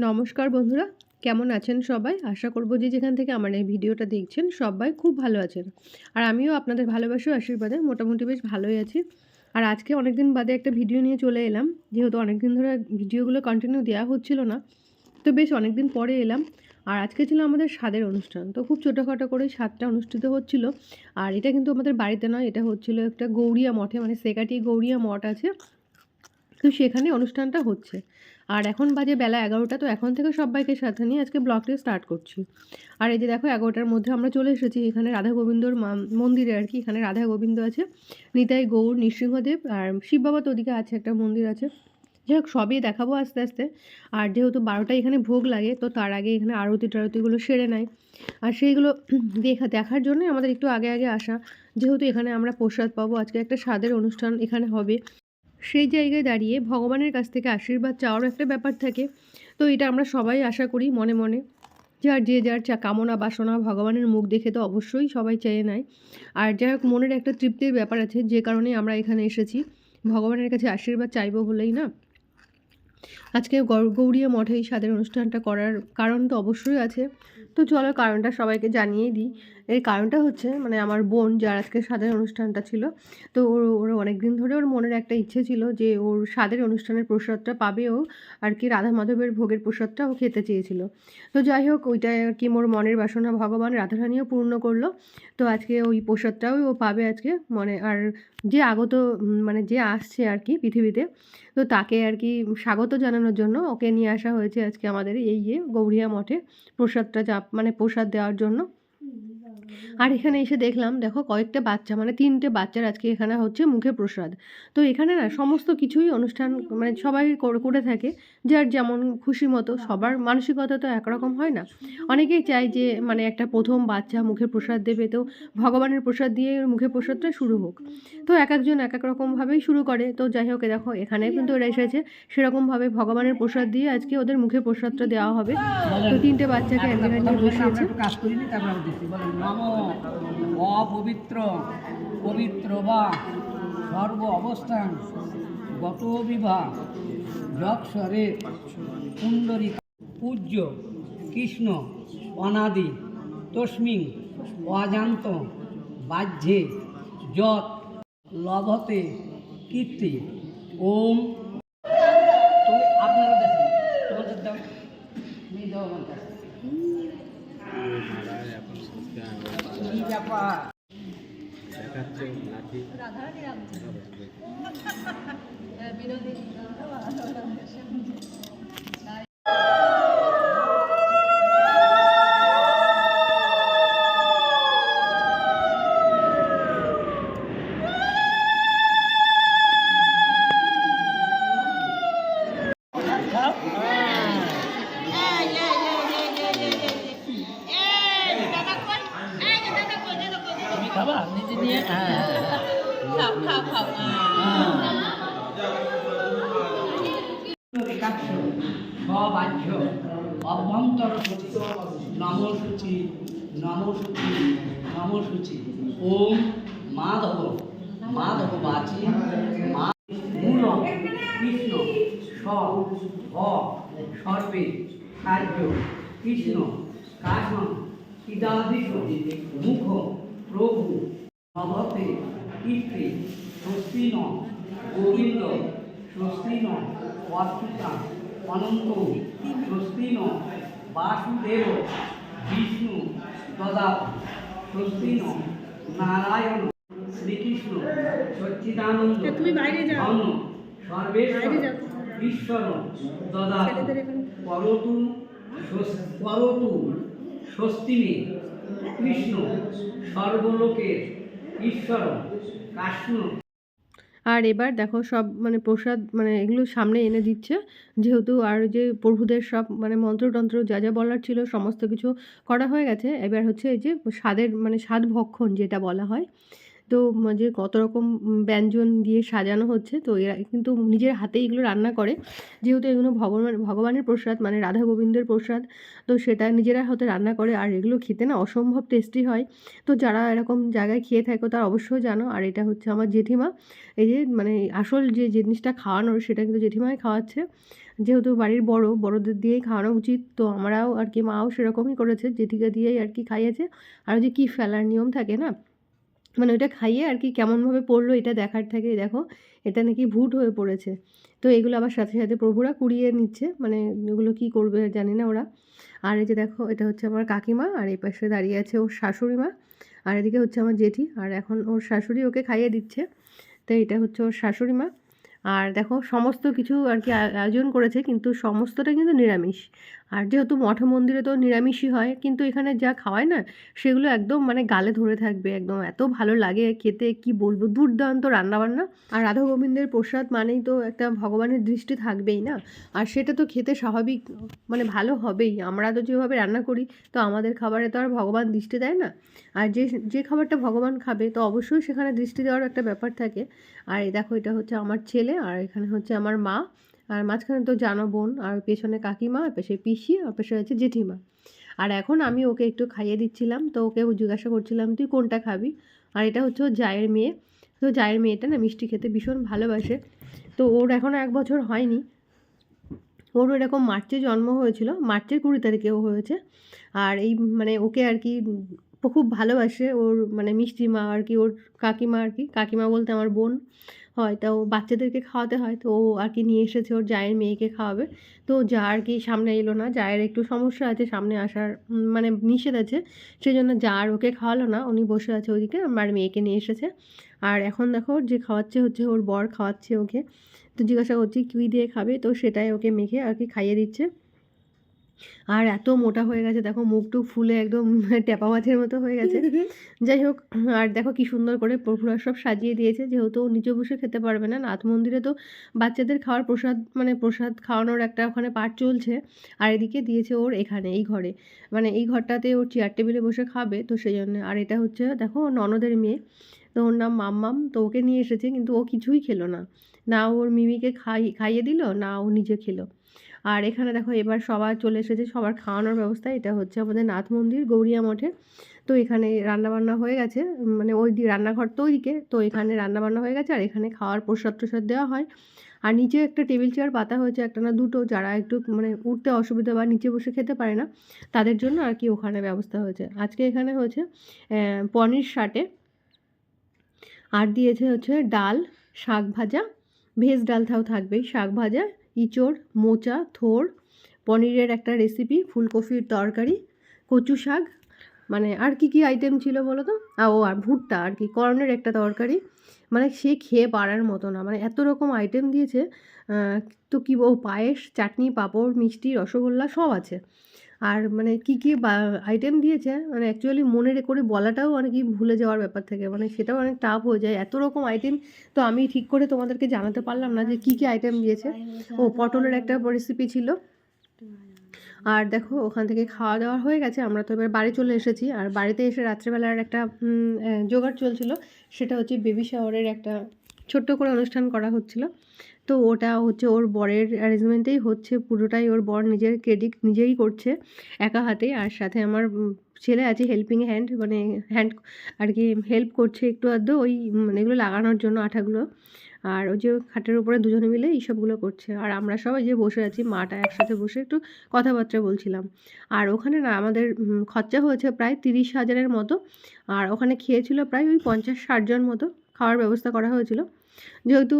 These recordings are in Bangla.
নমস্কার বন্ধুরা, কেমন আছেন সবাই? আশা করব যে যেখান থেকে আমার এই ভিডিওটা দেখছেন সবাই খুব ভালো আছেন। আর আমিও আপনাদের ভালোবাসা ও আশীর্বাদে মোটামুটি বেশ ভালোই আছি। আর আজকে অনেকদিন বাদে একটা ভিডিও নিয়ে চলে এলাম। যেহেতু অনেকদিন ধরে ভিডিওগুলো কন্টিনিউ দেওয়া হচ্ছিল না, তো বেশ অনেকদিন পরে এলাম। আর আজকে ছিল আমাদের স্বাদের অনুষ্ঠান। তো খুব ছোটোখাটো করে স্বাদটা অনুষ্ঠিত হচ্ছিল। আর এটা কিন্তু আমাদের বাড়িতে নয়, এটা হচ্ছিল একটা গৌড়িয়া মঠে, মানে সেকাটি গৌড়িয়া মঠ আছে, তো সেখানে অনুষ্ঠানটা হচ্ছে। আর এখন বাজে বেলা ১১টা, তো এখন থেকে সব্বাইকে সাথে নিয়ে আজকে ব্লগটি স্টার্ট করছি। আর এই যে দেখো ১১টার মধ্যে আমরা চলে এসেছি এখানে রাধা গোবিন্দর মন্দিরে আর কি। এখানে রাধা গোবিন্দ আছে, নিতাই গৌর, নৃসিংহদেব, আর শিব বাবা তো ওদিকে আছে, একটা মন্দির আছে। যাই হোক, সবই দেখাবো আস্তে আস্তে। আর যেহেতু ১২টায় এখানে ভোগ লাগে, তো তার আগে এখানে আরতি টারতিগুলো সেরে নেয়। আর সেইগুলো দেখার জন্যই আমাদের একটু আগে আগে আসা। যেহেতু এখানে আমরা প্রসাদ পাবো, আজকে একটা স্বাদের অনুষ্ঠান এখানে হবে, সেই জায়গায় দাঁড়িয়ে ভগবানের কাছ থেকে আশীর্বাদ চাওয়ারও একটা ব্যাপার থাকে। তো এটা আমরা সবাই আশা করি মনে মনে, যে যার কামনা বাসনা ভগবানের মুখ দেখে তো অবশ্যই সবাই চেয়ে নেয়। আর যাই হোক, মনের একটা তৃপ্তির ব্যাপার আছে, যে কারণে আমরা এখানে এসেছি ভগবানের কাছে আশীর্বাদ চাইবো বলেই না। আজকে গৌড়িয়া মঠে এই স্বাদের অনুষ্ঠানটা করার কারণ তো অবশ্যই আছে। তো চলো কারণটা সবাইকে জানিয়েই দিই। এর কারণটা হচ্ছে, মানে আমার বোন যার আজকে স্বাদের অনুষ্ঠানটা ছিল, তো ওর অনেক দিন ধরে ওর মনের একটা ইচ্ছে ছিল যে ওর স্বাদের অনুষ্ঠানের প্রসাদটা পাবে ও, আর কি রাধা মাধবের ভোগের প্রসাদটা ও খেতে চেয়েছিল। তো যাই হোক, ওইটা আর কি মোর মনের বাসনা ভগবান রাধারানীও পূর্ণ করলো। তো আজকে ওই প্রসাদটাও ও পাবে আজকে, মানে আর যে আগত মানে যে আসছে আর কি পৃথিবীতে, তো তাকে আর কি স্বাগত জানানোর জন্য ওকে নিয়ে আসা হয়েছে আজকে আমাদের এই গৌড়িয়া মঠে প্রসাদটা মানে প্রসাদ দেওয়ার জন্য। আর এখানে এসে দেখলাম, দেখো কয়েকটা বাচ্চা, মানে 3টে বাচ্চার আজকে এখানে হচ্ছে মুখে প্রসাদ। তো এখানে না সমস্ত কিছুই অনুষ্ঠান মানে সবাই করে থাকে, যার যেমন খুশি মতো। সবার মানসিকতা তো একরকম হয় না। অনেকেই চায় যে মানে একটা প্রথম বাচ্চা মুখে প্রসাদ দেবে, তো ভগবানের প্রসাদ দিয়ে মুখে প্রসাদটা শুরু হোক। তো এক একজন এক এক রকমভাবেই শুরু করে। তো যাই হোক, দেখো এখানে কিন্তু ওরা এসেছে সেরকমভাবে ভগবানের প্রসাদ দিয়ে আজকে ওদের মুখে প্রসাদটা দেওয়া হবে। তো 3টে বাচ্চাকে এক জায়গায় নিয়ে বসিয়েছে। কাজ করিনি, তারপরে দিচ্ছি। বলেন নম অপবিত্র পবিত্র বা সর্ব অবস্থান গত বিবাহ যক্ষরে কুণ্ডরী পূজ্য কৃষ্ণ অনাদি তস্মিং অজান্ত বাহ্যে যৎ লভতে কীর্তি ওম। তুমি আপনারা দেখেন, তোমাদের দাও, তুমি দাও আমার কাছে। কি ব্যাপার? খাবা নিজে নিয়ে? খাও খাও খাও। সবাহ্য অভ্যন্তর নমসূচি নমসূচি নমসূচি ওম মাধব মাধব বাচি মূল কৃষ্ণ স সর্বে সাহায্য কৃষ্ণ কাশন ইদাদিশ মুখ প্রভু নভতে কীর্তি স্বস্তি ন গোবিন্দ স্বস্তি ন অচ্যুতা অনন্ত স্বস্তি ন বাসুদেব বিষ্ণু তদা স্বস্তি ন নারায়ণ শ্রীকৃষ্ণ সচ্চিদানন্দ ধন সর্বেশ্বর ঈশ্বর তদা করতু করতু স্বস্তিনে কৃষ্ণ সর্বলোকের ঈশ্বর কাষ্ণ। আর এবার দেখো সব মানে প্রসাদ মানে এগুলো সামনে এনে দিচ্ছে, যেহেতু আর যে প্রভুদের সব মানে মন্ত্রতন্ত্র যা যা বলার ছিল সমস্ত কিছু করা হয়ে গেছে। এবার হচ্ছে এই যে স্বাদের মানে স্বাদ ভক্ষণ যেটা বলা হয়, তো যে কত রকম ব্যঞ্জন দিয়ে সাজানো হচ্ছে, তো এরা কিন্তু নিজের হাতেই এগুলো রান্না করে, যেহেতু এগুলো ভগবানের প্রসাদ, মানে রাধা গোবিন্দের প্রসাদ, তো সেটা নিজেরা হাতে রান্না করে। আর এগুলো খেতে না অসম্ভব টেস্টি হয়। তো যারা এরকম জায়গায় খেয়ে থাকো তারা অবশ্যই জানো। আর এটা হচ্ছে আমার জেঠিমা, এই যে মানে আসল যে জিনিসটা খাওয়ানোর সেটা কিন্তু জেঠিমাই খাওয়াচ্ছে, যেহেতু বাড়ির বড়, বড়দের দিয়েই খাওয়ানো উচিত। তো আমরাও আর কি, মাও সেরকমই করেছে, জেঠিকে দিয়েই আর কি খাইয়েছে। আর ওই যে কী ফেলার নিয়ম থাকে না, মানে ওইটা খাইয়ে আর কি কেমনভাবে পড়লো এটা দেখার থাকে। এই দেখো, এটা নাকি ভূত হয়ে পড়েছে। তো এগুলো আবার সাথে সাথে প্রভুরা কুড়িয়ে নিচ্ছে, মানে এগুলো কী করবে জানি না ওরা। আর এই যে দেখো, এটা হচ্ছে আমার কাকিমা, আর এই পাশে দাঁড়িয়ে আছে ওর শাশুড়ি মা, আর এদিকে হচ্ছে আমার জেঠি, আর এখন ওর শাশুড়ি ওকে খাইয়ে দিচ্ছে। তো এটা হচ্ছে ওর শাশুড়ি মা। আর দেখো সমস্ত কিছু আর কি আয়োজন করেছে, কিন্তু সমস্তটা কিন্তু নিরামিষ। আর যেহেতু মঠ মন্দিরে তো নিরামিষই হয়, কিন্তু এখানে যা খাওয়ায় না সেগুলো একদম মানে গালে ধরে থাকবে, একদম এত ভালো লাগে খেতে, কি বলবো, দুর্দান্ত রান্নাবান্না। আর রাধা গোবিন্দের প্রসাদ মানেই তো একটা ভগবানের দৃষ্টি থাকবেই না, আর সেটা তো খেতে স্বাভাবিক, মানে ভালো হবেই। আমরা তো যেভাবে রান্না করি, তো আমাদের খাবারে তো আর ভগবান দৃষ্টি দেয় না। আর যে যে খাবারটা ভগবান খাবে, তো অবশ্যই সেখানে দৃষ্টি দেওয়ার একটা ব্যাপার থাকে। আর এই দেখো, এটা হচ্ছে আমার ছেলে, আর এখানে হচ্ছে আমার মা, আর মাঝখানে তো জানো বোন, আর পেছনে কাকিমা, আর পাশে পিসি, আর পাশে হচ্ছে জেঠিমা। আর এখন আমি ওকে একটু খাইয়ে দিচ্ছিলাম, তো ওকে জিজ্ঞাসা করছিলাম তুই কোনটা খাবি। আর এটা হচ্ছে ওর জায়ের মেয়ে। তো জায়ের মেয়েটা না মিষ্টি খেতে ভীষণ ভালোবাসে। তো ওর এখনও 1 বছর হয়নি, ওর এরকম মার্চে জন্ম হয়েছিল, মার্চের 20 তারিখে ও হয়েছে। আর এই মানে ওকে আর কি ও খুব ভালোবাসে, ওর মানে মিষ্টি মা আর কি, ওর কাকিমা আর কি, কাকিমা বলতে আমার বোন হয়। তা ও বাচ্চাদেরকে খাওয়াতে হয়, তো ও আর কি নিয়ে এসেছে ওর জায়ের মেয়েকে খাওয়াবে। তো যা আর কি সামনে এলো না, জায়ের একটু সমস্যা আছে, সামনে আসার মানে নিষেধ আছে, সেই জন্য যা আর ওকে খাওয়ালো না, উনি বসে আছে ওইদিকে, আমার মেয়েকে নিয়ে এসেছে। আর এখন দেখো যে খাওয়াচ্ছে হচ্ছে ওর বর খাওয়াচ্ছে ওকে। তো জিজ্ঞাসা করছি কী দিয়ে খাবে, তো সেটাই ওকে মেখে আর কি খাইয়ে দিচ্ছে। আর এত মোটা হয়ে গেছে দেখো, মুখ টুক ফুলে একদম ট্যাপা মাছের মতো হয়ে গেছে। যাই হোক, আর দেখো কি সুন্দর করে প্রভুরা সব সাজিয়ে দিয়েছে, যেহেতু ও নিচে বসে খেতে পারবে না, নাথ মন্দিরে তো বাচ্চাদের খাওয়ার প্রসাদ, মানে প্রসাদ খাওয়ানোর একটা ওখানে পাঠ চলছে। আর এদিকে দিয়েছে ওর এখানে এই ঘরে, মানে এই ঘরটাতে ওর চেয়ার টেবিলে বসে খাবে, তো সেই জন্য। আর এটা হচ্ছে দেখো ওর ননদের মেয়ে, তো ওর নাম মাম্মাম, তো ওকে নিয়ে এসেছে, কিন্তু ও কিছুই খেলো না, না ওর মিমিকে খাইয়ে দিল, না ও নিজে খেলো। আর এখানে দেখো এবার সবার চলে এসেছে, সবার খাওয়ানোর ব্যবস্থা। এটা হচ্ছে আমাদের নাথ মন্দির গৌরিয়া মঠে। তো এখানে রান্নাবান্না হয়ে গেছে, মানে ওই রান্নাঘর তো ওইদিকে, তো এখানে রান্নাবান্না হয়ে গেছে, আর এখানে খাওয়ার প্রসাদ টসাদ দেওয়া হয়। আর নিচে একটা টেবিল চেয়ার পাতা হয়েছে, একটা না দুটো, যারা একটু মানে উঠতে অসুবিধা বা নিচে বসে খেতে পারে না, তাদের জন্য আর কি ওখানে ব্যবস্থা হয়েছে। আজকে এখানে হয়েছে পনির শাটে, আর দিয়েছে হচ্ছে ডাল, শাক ভাজা, ভেজ ডাল তাও থাকবেই, শাক ভাজা, ইঁচড়, মোচা, থোড়, পনিরের একটা রেসিপি, ফুলকপির তরকারি, কচু শাক, মানে আর কি কি আইটেম ছিল বলো তো, আর ভুট্টা আর কি, কর্নের একটা তরকারি, মানে সে খেয়ে পারার মতো না, মানে এত রকম আইটেম দিয়েছে। তো কী পায়েস, চাটনি, পাঁপড়, মিষ্টি, রসগোল্লা সব আছে। আর মানে কী কী আইটেম দিয়েছে, মানে অ্যাকচুয়ালি মনে করে বলাটাও অনেকই ভুলে যাওয়ার ব্যাপার থাকে, মানে সেটাও অনেক টাফ হয়ে যায়, এত রকম আইটেম। তো আমি ঠিক করে তোমাদেরকে জানাতে পারলাম না যে কী কী আইটেম দিয়েছে। পটলের একটা রেসিপি ছিল। আর দেখো ওখান থেকে খাওয়া দাওয়া হয়ে গেছে, আমরা তো এবার বাড়ি চলে এসেছি। আর বাড়িতে এসে রাত্রেবেলার একটা জোগাড় চলছিল, সেটা হচ্ছে বেবি শাওয়ারের একটা ছোট্ট করে অনুষ্ঠান করা হচ্ছিল। তো ওটা হচ্ছে ওর বরের অ্যারেঞ্জমেন্টেই হচ্ছে, পুরোটাই ওর বর নিজের ক্রেডিট নিজেই করছে একা হাতে। আর সাথে আমার ছেলে আছে হেল্পিং হ্যান্ড, মানে হ্যান্ড আর কি হেল্প করছে একটু আধটু, ওই মানে এগুলো লাগানোর জন্য আঠাগুলো। আর ওই যে খাটের উপরে দুজনে মিলে এইসবগুলো করছে, আর আমরা সবাই যে বসে আছি, মাটা একসাথে বসে একটু কথাবার্তা বলছিলাম। আর ওখানে না আমাদের খরচা হয়েছে প্রায় 30,000-এর মতো। আর ওখানে খেয়েছিল প্রায় ওই 50-60 জন মতো, খাওয়ার ব্যবস্থা করা হয়েছিল। যেহেতু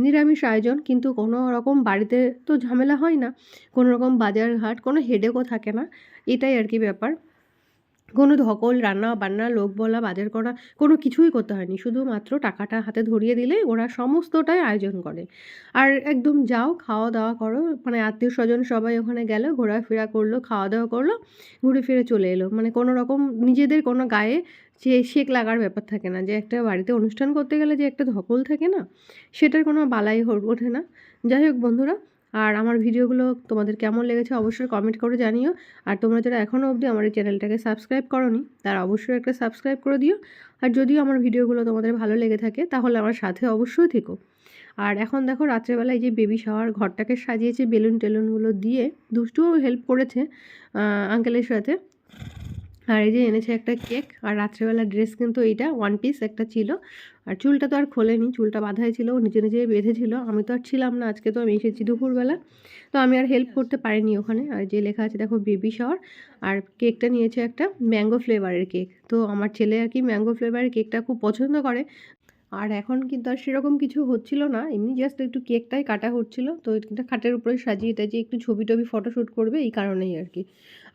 নিরামিষ আয়োজন, কিন্তু কোনো রকম বাড়িতে তো ঝামেলা হয় না, কোনো রকম বাজার ঘাট, কোনো হেডেকও থাকে না, এটাই আর কি ব্যাপার। কোনো ধকল, রান্না বান্না, লোক বলা, বাজার করা, কোনো কিছুই করতে হয়নি, শুধুমাত্র টাকাটা হাতে ধরিয়ে দিলে ওরা সমস্তটাই আয়োজন করে। আর একদম যাও খাওয়া দাওয়া করো, মানে আত্মীয় স্বজন সবাই ওখানে গেল, ঘোরাফেরা করলো, খাওয়া দাওয়া করলো, ঘুরে ফিরে চলে এলো, মানে কোনো রকম নিজেদের কোনো গায়ে যে শেক লাগার ব্যাপার থাকে না, যে একটা বাড়িতে অনুষ্ঠান করতে গেলে যে একটা ধকল থাকে না, সেটার কোনো বালাই ওঠে না। যাই হোক বন্ধুরা, আর আমার ভিডিওগুলো তোমাদের কেমন লেগেছে অবশ্যই কমেন্ট করে জানিও। আর তোমরা যারা এখনও অবধি আমার এই চ্যানেলটাকে সাবস্ক্রাইব করোনি তারা অবশ্যই একটা সাবস্ক্রাইব করে দিও। আর যদিও আমার ভিডিওগুলো তোমাদের ভালো লেগে থাকে তাহলে আমার সাথে অবশ্যই থেকো। আর এখন দেখো রাত্রেবেলা এই যে বেবি শাওয়ার ঘরটাকে সাজিয়েছে বেলুন টেলুনগুলো দিয়ে, দুষ্টুও হেল্প করেছে আঙ্কেলের সাথে। আর এই যে এনেছে একটা কেক। আর রাত্রেবেলা ড্রেস কিন্তু এইটা ওয়ান পিস একটা ছিল। আর চুলটা তো আর খোলেনি, চুলটা বাঁধাই ছিল, ও নিজে নিজেই বেঁধেছিল। আমি তো আর ছিলাম না, আজকে তো আমি এসেছি দুপুরবেলা, তো আমি আর হেল্প করতে পারিনি ওখানে। আর যে লেখা আছে দেখো বেবি শাওয়ার। আর কেকটা নিয়েছে একটা ম্যাঙ্গো ফ্লেভারের কেক। তো আমার ছেলে আর কি ম্যাঙ্গো ফ্লেভারের কেকটা খুব পছন্দ করে। আর এখন কিন্তু আর সেরকম কিছু হচ্ছিল না, এমনি জাস্ট একটু কেকটাই কাটা হচ্ছিল। তো এটা খাটের উপরে সাজিয়ে টাজিয়ে একটু ছবি টবি ফটোশ্যুট করবে এই কারণেই আর কি।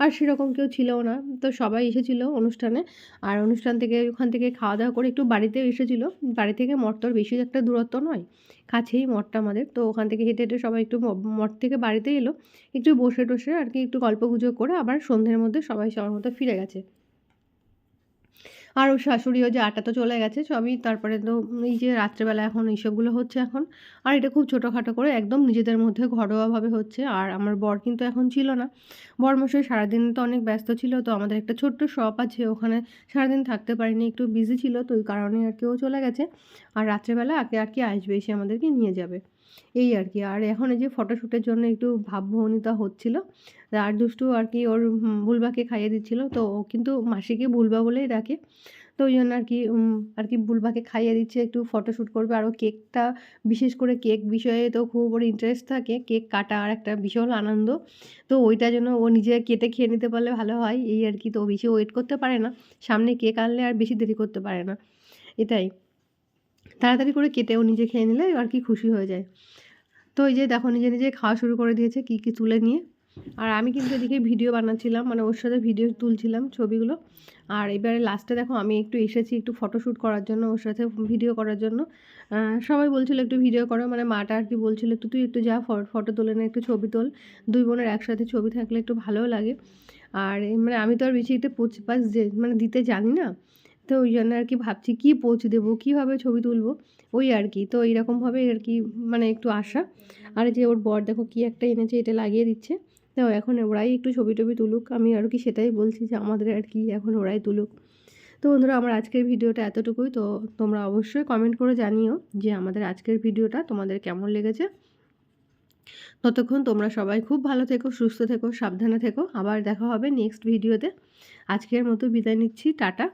আর সেরকম কেউ ছিলও না, তো সবাই এসেছিলো অনুষ্ঠানে। আর অনুষ্ঠান থেকে ওখান থেকে খাওয়া দাওয়া করে একটু বাড়িতেও এসেছিলো। বাড়ি থেকে মঠ তো আর বেশি একটা দূরত্ব নয়, কাছেই মঠটা আমাদের। তো ওখান থেকে হেঁটে হেঁটে সবাই একটু মঠ থেকে বাড়িতে এলো, একটু বসে টসে আর কি একটু গল্পগুজব করে আবার সন্ধ্যের মধ্যে সবাই সবার মতো ফিরে গেছে। আর ওর শাশুড়িও যে আটা তো চলে গেছে সবই। তারপরে তো এই যে রাত্রেবেলা এখন এইসবগুলো হচ্ছে এখন। আর এটা খুব ছোটোখাটো করে একদম নিজেদের মধ্যে ঘরোয়াভাবে হচ্ছে। আর আমার বর কিন্তু এখন ছিল না, বরমশাই সারাদিন তো অনেক ব্যস্ত ছিল। তো আমাদের একটা ছোট্ট শপ আছে, ওখানে সারাদিন থাকতে পারিনি, একটু বিজি ছিল, তো ওই কারণে আর কি ও চলে গেছে। আর রাত্রেবেলা আগে আর কি আসবে, এসে আমাদেরকে নিয়ে যাবে এই আর কি। আর এখন এই যে ফটোশ্যুটের জন্য একটু ভাবভঙ্গিতা হচ্ছিল। আর দুষ্টু আর কি ওর বুলবাকে খাইয়ে দিচ্ছিল। তো ও কিন্তু মাসিকে বুলবা বলেই ডাকে। তো ওই জন্য আর কি বুলবাকে খাইয়ে দিচ্ছে, একটু ফটোশ্যুট করবে। আর ও কেকটা, বিশেষ করে কেক বিষয়ে তো খুব ওর ইন্টারেস্ট থাকে, কেক কাটা আর একটা ভীষণ আনন্দ। তো ওইটার জন্য ও নিজে কেটে খেয়ে নিতে পারলে ভালো হয় এই আর কি। তো ও বেশি ওয়েট করতে পারে না, সামনে কেক আনলে আর বেশি দেরি করতে পারে না, এটাই। তাড়াতাড়ি করে কেটে ও নিজে খেয়ে নিলে আর কি খুশি হয়ে যায়। তো এই যে দেখো নিজে নিজে খাওয়া শুরু করে দিয়েছে কী কী তুলে নিয়ে। আর আমি কিন্তু এদিকে ভিডিও বানাচ্ছিলাম, মানে ওর সাথে ভিডিও তুলছিলাম ছবিগুলো। আর এবারে লাস্টে দেখো আমি একটু এসেছি একটু ফটোশ্যুট করার জন্য, ওর সাথে ভিডিও করার জন্য। সবাই বলছিল একটু ভিডিও করো, মানে মাটা আর কি বলছিল একটু তুই একটু যা ফটো তুলে নে, একটু ছবি তোল। দুই বোনের একসাথে ছবি থাকলে একটু ভালোও লাগে। আর মানে আমি তো আর বেশি একটা পোজ পাস যে মানে দিতে জানি না। তো ওই জন্য আর কি ভাবছি কী পোজ দেবো, কীভাবে ছবি তুলবো, ওই আর কি। তো এইরকমভাবে আর কি মানে একটু আশা। আর যে ওর বর দেখো কী একটা এনেছে, এটা লাগিয়ে দিচ্ছে। তো এখন ওরাই একটু ছবি টবি তুলুক, আমি আর কি সেটাই বলছি যে আমাদের আর কি এখন ওরাই তুলুক। তো বন্ধুরা আমার আজকের ভিডিওটা এতটুকুই। তো তোমরা অবশ্যই কমেন্ট করে জানিও যে আমাদের আজকের ভিডিওটা তোমাদের কেমন লেগেছে। ততক্ষণ তোমরা সবাই খুব ভালো থেকো, সুস্থ থেকো, সাবধানে থেকো। আবার দেখা হবে নেক্সট ভিডিওতে। আজকের মতো বিদায় নিচ্ছি, টাটা।